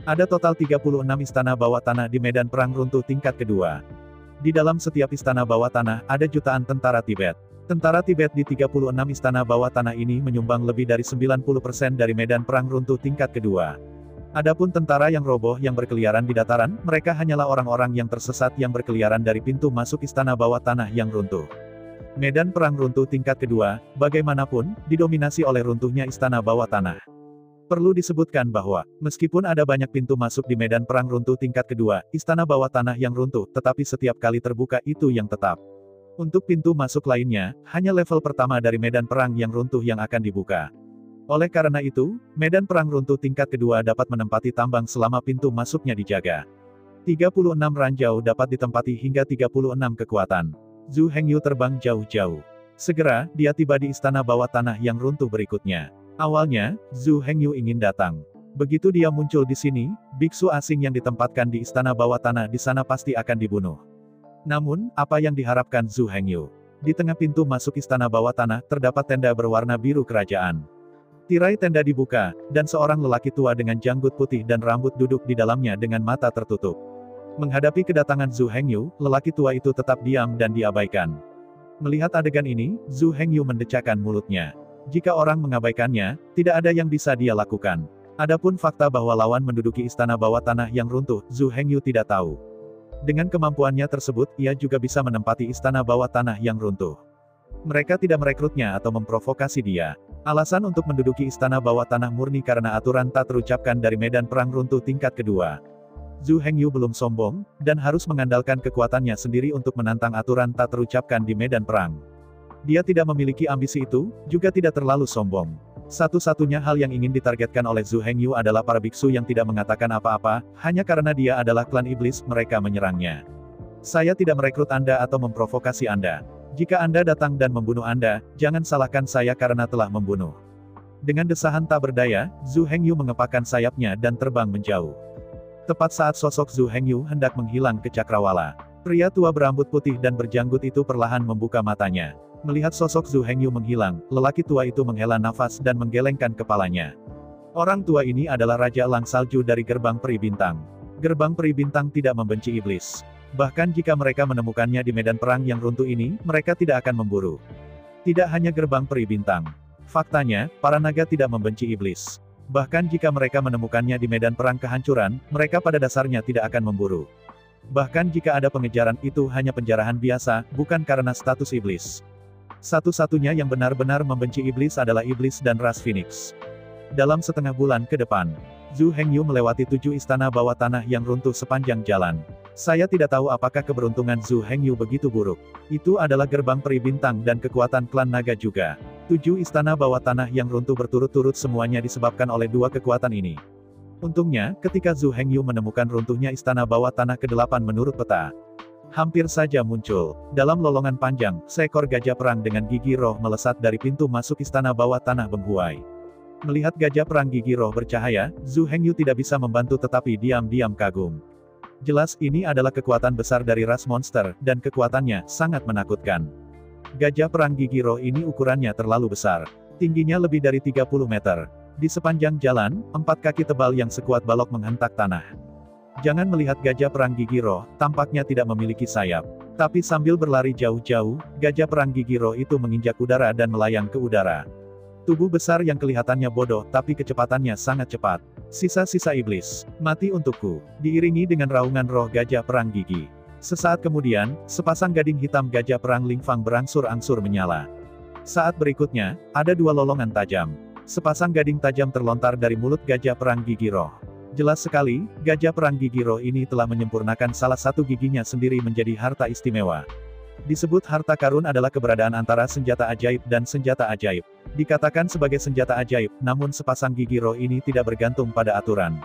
Ada total 36 istana bawah tanah di medan perang runtuh tingkat kedua. Di dalam setiap istana bawah tanah, ada jutaan tentara Tibet. Tentara Tibet di 36 istana bawah tanah ini menyumbang lebih dari 90% dari medan perang runtuh tingkat kedua. Adapun tentara yang roboh yang berkeliaran di dataran, mereka hanyalah orang-orang yang tersesat yang berkeliaran dari pintu masuk istana bawah tanah yang runtuh. Medan perang runtuh tingkat kedua, bagaimanapun, didominasi oleh runtuhnya istana bawah tanah. Perlu disebutkan bahwa, meskipun ada banyak pintu masuk di medan perang runtuh tingkat kedua, istana bawah tanah yang runtuh, tetapi setiap kali terbuka itu yang tetap. Untuk pintu masuk lainnya, hanya level pertama dari medan perang yang runtuh yang akan dibuka. Oleh karena itu, medan perang runtuh tingkat kedua dapat menempati tambang selama pintu masuknya dijaga. 36 ranjau dapat ditempati hingga 36 kekuatan. Zhu Hengyu terbang jauh-jauh. Segera, dia tiba di istana bawah tanah yang runtuh berikutnya. Awalnya, Zhu Hengyu ingin datang. Begitu dia muncul di sini, biksu asing yang ditempatkan di istana bawah tanah di sana pasti akan dibunuh. Namun, apa yang diharapkan Zhu Hengyu? Di tengah pintu masuk istana bawah tanah, terdapat tenda berwarna biru kerajaan. Tirai tenda dibuka, dan seorang lelaki tua dengan janggut putih dan rambut duduk di dalamnya dengan mata tertutup. Menghadapi kedatangan Zhu Hengyu, lelaki tua itu tetap diam dan diabaikan. Melihat adegan ini, Zhu Hengyu mendecakkan mulutnya. Jika orang mengabaikannya, tidak ada yang bisa dia lakukan. Adapun fakta bahwa lawan menduduki istana bawah tanah yang runtuh, Zhu Hengyu tidak tahu. Dengan kemampuannya tersebut, ia juga bisa menempati istana bawah tanah yang runtuh. Mereka tidak merekrutnya atau memprovokasi dia. Alasan untuk menduduki istana bawah tanah murni karena aturan tak terucapkan dari medan perang runtuh tingkat kedua. Zhu Hengyu belum sombong, dan harus mengandalkan kekuatannya sendiri untuk menantang aturan tak terucapkan di medan perang. Dia tidak memiliki ambisi itu, juga tidak terlalu sombong. Satu-satunya hal yang ingin ditargetkan oleh Zhu Hengyu adalah para biksu yang tidak mengatakan apa-apa, hanya karena dia adalah klan iblis, mereka menyerangnya. Saya tidak merekrut Anda atau memprovokasi Anda. Jika Anda datang dan membunuh Anda, jangan salahkan saya karena telah membunuh. Dengan desahan tak berdaya, Zhu Hengyu mengepakkan sayapnya dan terbang menjauh. Tepat saat sosok Zhu Hengyu hendak menghilang ke cakrawala, pria tua berambut putih dan berjanggut itu perlahan membuka matanya. Melihat sosok Zhu Hengyu menghilang, lelaki tua itu menghela nafas dan menggelengkan kepalanya. Orang tua ini adalah Raja Elang Salju dari Gerbang Peri Bintang. Gerbang Peri Bintang tidak membenci iblis. Bahkan jika mereka menemukannya di medan perang yang runtuh ini, mereka tidak akan memburu. Tidak hanya Gerbang Peri Bintang. Faktanya, para naga tidak membenci iblis. Bahkan jika mereka menemukannya di medan perang kehancuran, mereka pada dasarnya tidak akan memburu. Bahkan jika ada pengejaran, itu hanya penjarahan biasa, bukan karena status iblis. Satu-satunya yang benar-benar membenci iblis adalah iblis dan ras Phoenix. Dalam setengah bulan ke depan, Zhu Hengyu melewati 7 istana bawah tanah yang runtuh sepanjang jalan. Saya tidak tahu apakah keberuntungan Zhu Hengyu begitu buruk. Itu adalah Gerbang Peri Bintang dan kekuatan klan naga juga. 7 istana bawah tanah yang runtuh berturut-turut semuanya disebabkan oleh 2 kekuatan ini. Untungnya, ketika Zhu Hengyu menemukan runtuhnya istana bawah tanah ke-8 menurut peta, hampir saja muncul. Dalam lolongan panjang, seekor gajah perang dengan gigi roh melesat dari pintu masuk istana bawah tanah Benghuai. Melihat gajah perang gigi roh bercahaya, Zhu Hengyu tidak bisa membantu tetapi diam-diam kagum. Jelas ini adalah kekuatan besar dari ras monster, dan kekuatannya sangat menakutkan. Gajah perang gigi roh ini ukurannya terlalu besar. Tingginya lebih dari 30 meter. Di sepanjang jalan, 4 kaki tebal yang sekuat balok menghentak tanah. Jangan melihat gajah perang gigi roh, tampaknya tidak memiliki sayap. Tapi sambil berlari jauh-jauh, gajah perang gigi roh itu menginjak udara dan melayang ke udara. Tubuh besar yang kelihatannya bodoh, tapi kecepatannya sangat cepat. Sisa-sisa iblis, mati untukku, diiringi dengan raungan roh gajah perang gigi. Sesaat kemudian, sepasang gading hitam gajah perang Lingfang berangsur-angsur menyala. Saat berikutnya, ada 2 lolongan tajam. Sepasang gading tajam terlontar dari mulut gajah perang gigi roh. Jelas sekali, gajah perang gigi roh ini telah menyempurnakan salah satu giginya sendiri menjadi harta istimewa. Disebut harta karun adalah keberadaan antara senjata ajaib dan senjata ajaib. Dikatakan sebagai senjata ajaib, namun sepasang gigi roh ini tidak bergantung pada aturan.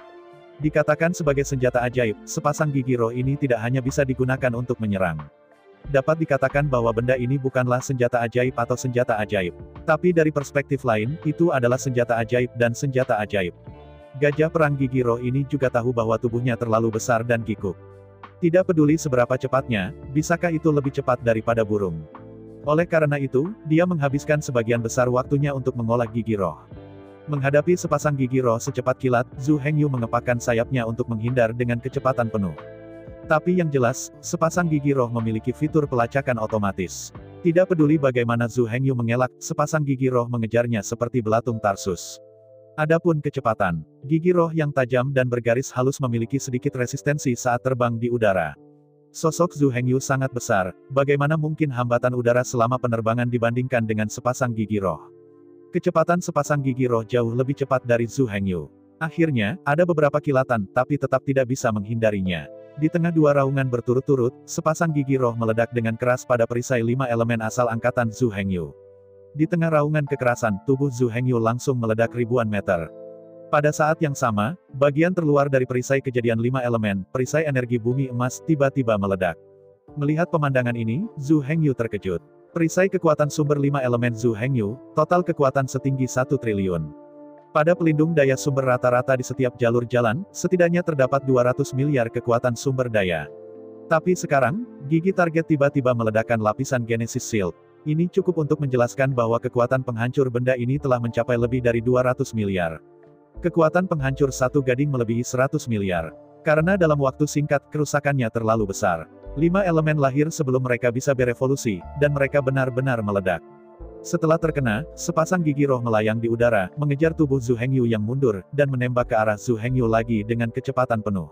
Dikatakan sebagai senjata ajaib, sepasang gigi roh ini tidak hanya bisa digunakan untuk menyerang. Dapat dikatakan bahwa benda ini bukanlah senjata ajaib atau senjata ajaib. Tapi dari perspektif lain, itu adalah senjata ajaib dan senjata ajaib. Gajah perang gigi roh ini juga tahu bahwa tubuhnya terlalu besar dan kikuk. Tidak peduli seberapa cepatnya, bisakah itu lebih cepat daripada burung. Oleh karena itu, dia menghabiskan sebagian besar waktunya untuk mengolah gigi roh. Menghadapi sepasang gigi roh secepat kilat, Zhu Hengyu mengepakkan sayapnya untuk menghindar dengan kecepatan penuh. Tapi yang jelas, sepasang gigi roh memiliki fitur pelacakan otomatis. Tidak peduli bagaimana Zhu Hengyu mengelak, sepasang gigi roh mengejarnya seperti belatung Tarsus. Adapun kecepatan, gigi roh yang tajam dan bergaris halus memiliki sedikit resistensi saat terbang di udara. Sosok Zhu Hengyu sangat besar, bagaimana mungkin hambatan udara selama penerbangan dibandingkan dengan sepasang gigi roh. Kecepatan sepasang gigi roh jauh lebih cepat dari Zhu Hengyu. Akhirnya, ada beberapa kilatan, tapi tetap tidak bisa menghindarinya. Di tengah 2 raungan berturut-turut, sepasang gigi roh meledak dengan keras pada perisai 5 elemen asal angkatan Zhu Hengyu. Di tengah raungan kekerasan, tubuh Zhu Hengyu langsung meledak ribuan meter. Pada saat yang sama, bagian terluar dari perisai kejadian 5 elemen, perisai energi bumi emas, tiba-tiba meledak. Melihat pemandangan ini, Zhu Hengyu terkejut. Perisai kekuatan sumber 5 elemen Zhu Hengyu, total kekuatan setinggi 1 triliun. Pada pelindung daya sumber rata-rata di setiap jalur jalan, setidaknya terdapat 200 miliar kekuatan sumber daya. Tapi sekarang, gigi target tiba-tiba meledakkan lapisan Genesis Shield. Ini cukup untuk menjelaskan bahwa kekuatan penghancur benda ini telah mencapai lebih dari 200 miliar. Kekuatan penghancur satu gading melebihi 100 miliar. Karena dalam waktu singkat, kerusakannya terlalu besar. 5 elemen lahir sebelum mereka bisa berevolusi, dan mereka benar-benar meledak. Setelah terkena, sepasang gigi roh melayang di udara, mengejar tubuh Zhu Hengyu yang mundur, dan menembak ke arah Zhu Hengyu lagi dengan kecepatan penuh.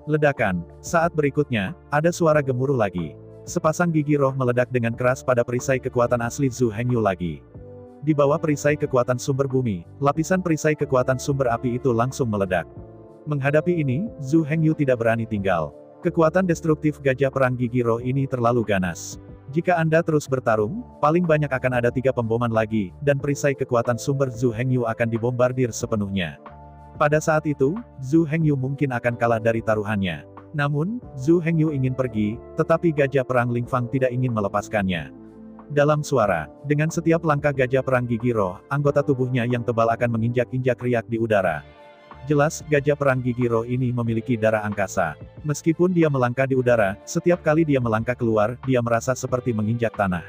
Ledakan. Saat berikutnya, ada suara gemuruh lagi. Sepasang gigi roh meledak dengan keras pada perisai kekuatan asli Zhu Hengyu lagi. Di bawah perisai kekuatan sumber bumi, lapisan perisai kekuatan sumber api itu langsung meledak. Menghadapi ini, Zhu Hengyu tidak berani tinggal. Kekuatan destruktif gajah perang gigi roh ini terlalu ganas. Jika Anda terus bertarung, paling banyak akan ada 3 pemboman lagi, dan perisai kekuatan sumber Zhu Hengyu akan dibombardir sepenuhnya. Pada saat itu, Zhu Hengyu mungkin akan kalah dari taruhannya. Namun, Zhu Hengyu ingin pergi, tetapi gajah perang Lingfang tidak ingin melepaskannya. Dalam suara, dengan setiap langkah gajah perang gigi roh, anggota tubuhnya yang tebal akan menginjak-injak riak di udara. Jelas, gajah perang gigi roh ini memiliki darah angkasa. Meskipun dia melangkah di udara, setiap kali dia melangkah keluar, dia merasa seperti menginjak tanah.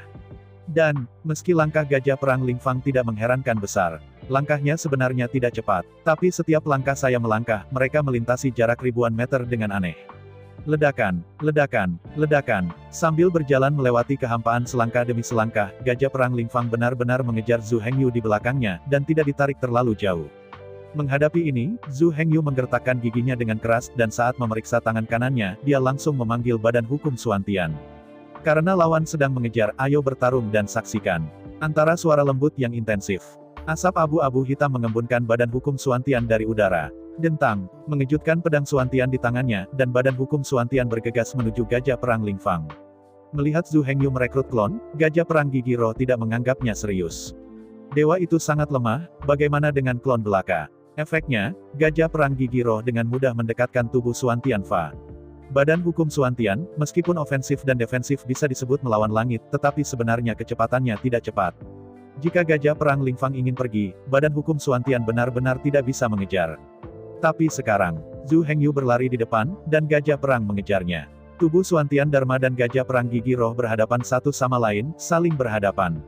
Dan, meski langkah gajah perang Lingfang tidak mengherankan besar, Langkahnya sebenarnya tidak cepat, tapi setiap langkah saya melangkah, mereka melintasi jarak ribuan meter dengan aneh. Ledakan, ledakan, ledakan. Sambil berjalan melewati kehampaan selangkah demi selangkah, gajah perang Lingfang benar-benar mengejar Zhu Hengyu di belakangnya, dan tidak ditarik terlalu jauh. Menghadapi ini, Zhu Hengyu menggertakkan giginya dengan keras, dan saat memeriksa tangan kanannya, dia langsung memanggil Badan Hukum Suantian. Karena lawan sedang mengejar, ayo bertarung dan saksikan. Antara suara lembut yang intensif. Asap abu-abu hitam mengembunkan Badan Hukum Suantian dari udara. Dentang, mengejutkan pedang Suantian di tangannya, dan Badan Hukum Suantian bergegas menuju gajah perang Lingfang. Melihat Zhu Hengyu merekrut klon, gajah perang Gigi Roh tidak menganggapnya serius. Dewa itu sangat lemah, bagaimana dengan klon belaka? Efeknya, gajah perang Gigi Roh dengan mudah mendekatkan tubuh Suantian Fa. Badan Hukum Suantian, meskipun ofensif dan defensif bisa disebut melawan langit, tetapi sebenarnya kecepatannya tidak cepat. Jika gajah perang Lingfang ingin pergi, Badan Hukum Suantian benar-benar tidak bisa mengejar. Tapi sekarang, Zhu Hengyu berlari di depan, dan gajah perang mengejarnya. Tubuh Suantian Dharma dan gajah perang Gigi Roh berhadapan satu sama lain, saling berhadapan.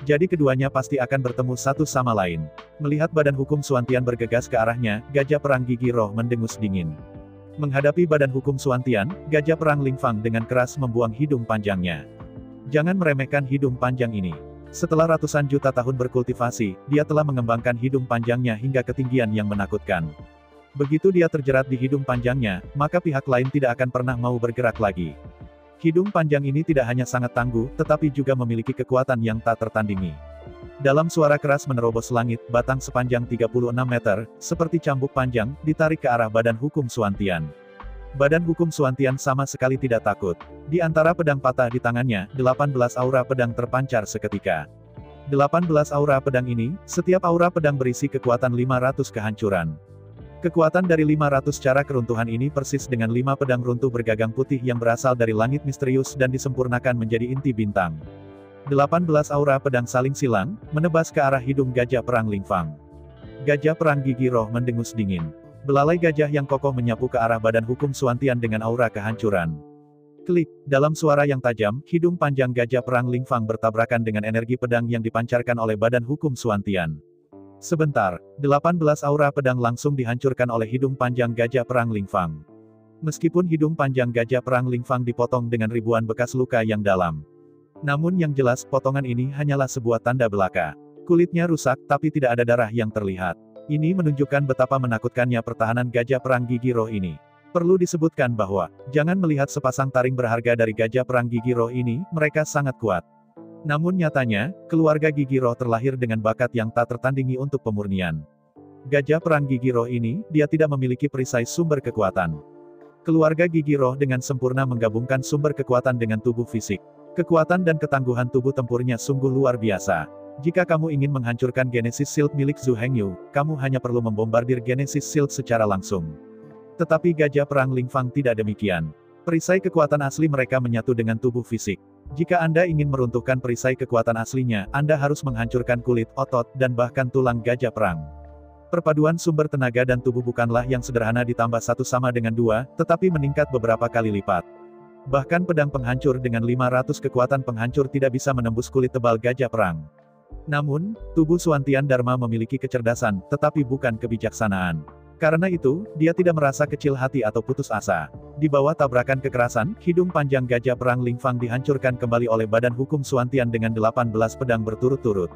Jadi keduanya pasti akan bertemu satu sama lain. Melihat Badan Hukum Suantian bergegas ke arahnya, gajah perang Gigi Roh mendengus dingin. Menghadapi Badan Hukum Suantian, gajah perang Lingfang dengan keras membuang hidung panjangnya. Jangan meremehkan hidung panjang ini. Setelah ratusan juta tahun berkultivasi, dia telah mengembangkan hidung panjangnya hingga ketinggian yang menakutkan. Begitu dia terjerat di hidung panjangnya, maka pihak lain tidak akan pernah mau bergerak lagi. Hidung panjang ini tidak hanya sangat tangguh, tetapi juga memiliki kekuatan yang tak tertandingi. Dalam suara keras menerobos langit, batang sepanjang 36 meter, seperti cambuk panjang, ditarik ke arah Badan Hukum Suantian. Badan Hukum Suantian sama sekali tidak takut. Di antara pedang patah di tangannya, 18 aura pedang terpancar seketika. 18 aura pedang ini, setiap aura pedang berisi kekuatan 500 kehancuran. Kekuatan dari 500 cara keruntuhan ini persis dengan 5 pedang runtuh bergagang putih yang berasal dari langit misterius dan disempurnakan menjadi inti bintang. 18 aura pedang saling silang, menebas ke arah hidung gajah perang Lingfang. Gajah perang Gigi Roh mendengus dingin. Belalai gajah yang kokoh menyapu ke arah Badan Hukum Suantian dengan aura kehancuran. Klik, dalam suara yang tajam, hidung panjang gajah perang Lingfang bertabrakan dengan energi pedang yang dipancarkan oleh Badan Hukum Suantian. Sebentar, 18 aura pedang langsung dihancurkan oleh hidung panjang gajah perang Lingfang. Meskipun hidung panjang gajah perang Lingfang dipotong dengan ribuan bekas luka yang dalam. Namun yang jelas, potongan ini hanyalah sebuah tanda belaka. Kulitnya rusak, tapi tidak ada darah yang terlihat. Ini menunjukkan betapa menakutkannya pertahanan gajah perang Gigi Roh ini. Perlu disebutkan bahwa, jangan melihat sepasang taring berharga dari gajah perang Gigi Roh ini, mereka sangat kuat. Namun nyatanya, keluarga Gigi Roh terlahir dengan bakat yang tak tertandingi untuk pemurnian. Gajah perang Gigi Roh ini, dia tidak memiliki perisai sumber kekuatan. Keluarga Gigi Roh dengan sempurna menggabungkan sumber kekuatan dengan tubuh fisik. Kekuatan dan ketangguhan tubuh tempurnya sungguh luar biasa. Jika kamu ingin menghancurkan Genesis Shield milik Zhu Hengyu, kamu hanya perlu membombardir Genesis Shield secara langsung. Tetapi gajah perang Lingfang tidak demikian. Perisai kekuatan asli mereka menyatu dengan tubuh fisik. Jika Anda ingin meruntuhkan perisai kekuatan aslinya, Anda harus menghancurkan kulit, otot, dan bahkan tulang gajah perang. Perpaduan sumber tenaga dan tubuh bukanlah yang sederhana ditambah satu sama dengan dua, tetapi meningkat beberapa kali lipat. Bahkan pedang penghancur dengan 500 kekuatan penghancur tidak bisa menembus kulit tebal gajah perang. Namun, tubuh Suantian Dharma memiliki kecerdasan, tetapi bukan kebijaksanaan. Karena itu, dia tidak merasa kecil hati atau putus asa. Di bawah tabrakan kekerasan, hidung panjang gajah perang Lingfang dihancurkan kembali oleh Badan Hukum Suantian dengan 18 pedang berturut-turut.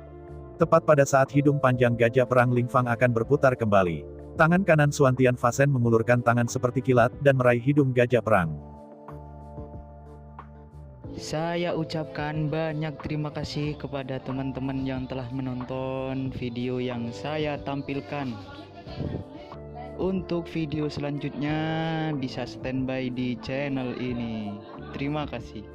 Tepat pada saat hidung panjang gajah perang Lingfang akan berputar kembali. Tangan kanan Suantian Fasen mengulurkan tangan seperti kilat, dan meraih hidung gajah perang. Saya ucapkan banyak terima kasih kepada teman-teman yang telah menonton video yang saya tampilkan. Untuk video selanjutnya bisa standby di channel ini. Terima kasih.